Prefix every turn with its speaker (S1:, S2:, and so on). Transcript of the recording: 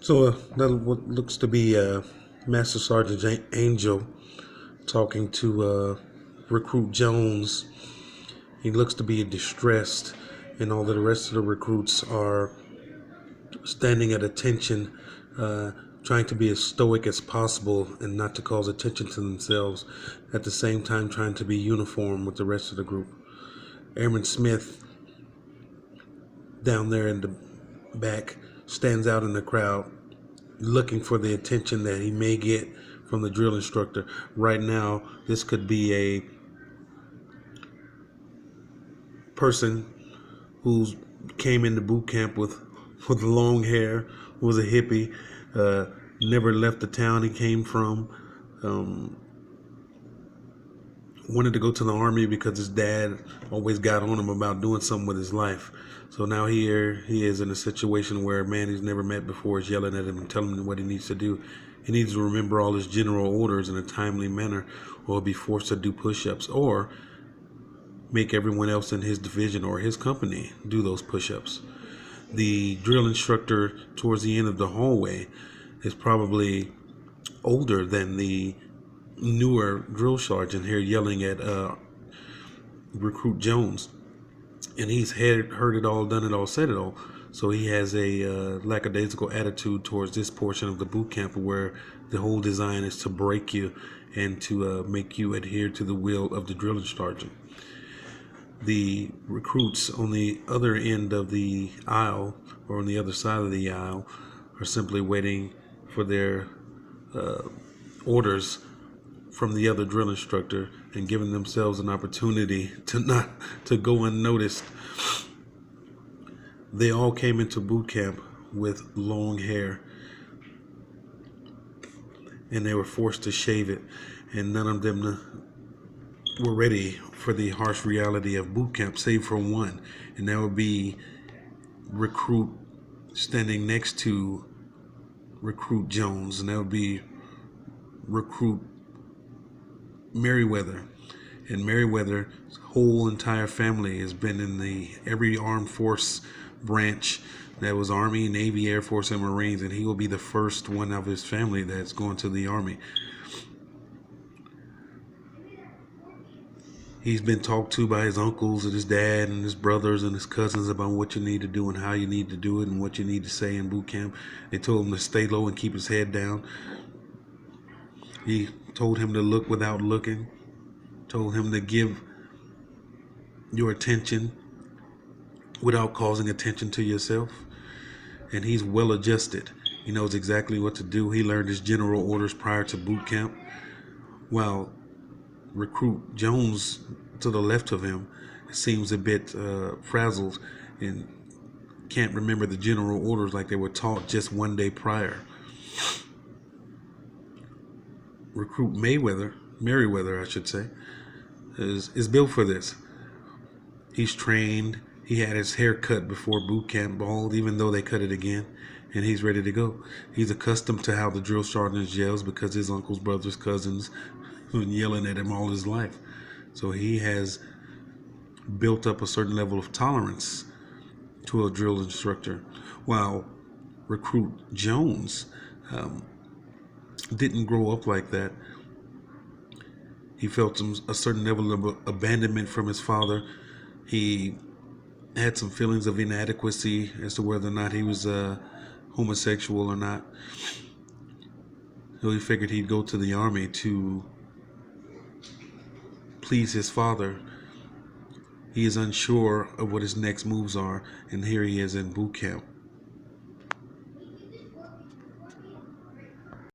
S1: That what looks to be Master Sergeant Angel talking to Recruit Jones. He looks to be distressed, and all of the rest of the recruits are standing at attention, trying to be as stoic as possible and not to cause attention to themselves, at the same time trying to be uniform with the rest of the group. Airman Smith, down there in the back, stands out in the crowd, looking for the attention that he may get from the drill instructor. Right now, this could be a person who's came into boot camp with long hair, was a hippie, never left the town he came from, wanted to go to the army because his dad always got on him about doing something with his life. So now here he is in a situation where a man he's never met before is yelling at him and telling him what he needs to do. He needs to remember all his general orders in a timely manner, or he'll be forced to do push-ups, or make everyone else in his division or his company do those push-ups. The drill instructor towards the end of the hallway is probably older than the newer drill sergeant here, yelling at Recruit Jones. And he's heard it all, done it all, said it all. So he has a lackadaisical attitude towards this portion of the boot camp, where the whole design is to break you and to make you adhere to the will of the drill sergeant. The recruits on the other end of the aisle, or on the other side of the aisle, are simply waiting for their orders from the other drill instructor, and giving themselves an opportunity to not to go unnoticed. They all came into boot camp with long hair, and they were forced to shave it, and none of them were ready for the harsh reality of boot camp, save for one, and that would be Recruit standing next to Recruit Jones, and that would be Recruit Merriweather. And Merriweather's whole entire family has been in every armed force branch. That was Army, Navy, Air Force, and Marines, and he will be the first one of his family that's going to the Army. He's been talked to by his uncles and his dad and his brothers and his cousins about what you need to do and how you need to do it and what you need to say in boot camp. They told him to stay low and keep his head down. He told him to look without looking, told him to give your attention without causing attention to yourself. And he's well adjusted. He knows exactly what to do. He learned his general orders prior to boot camp, while Recruit Jones to the left of him seems a bit frazzled and can't remember the general orders like they were taught just one day prior. Recruit Merriweather, I should say, is built for this. He's trained. He had his hair cut before boot camp, bald, even though they cut it again, and he's ready to go. He's accustomed to how the drill sergeant yells because his uncles, brothers, cousins have been yelling at him all his life. So he has built up a certain level of tolerance to a drill instructor, while Recruit Jones didn't grow up like that. He felt a certain level of abandonment from his father. He had some feelings of inadequacy as to whether or not he was homosexual or not. So he figured he'd go to the Army to please his father. He is unsure of what his next moves are, and here he is in boot camp.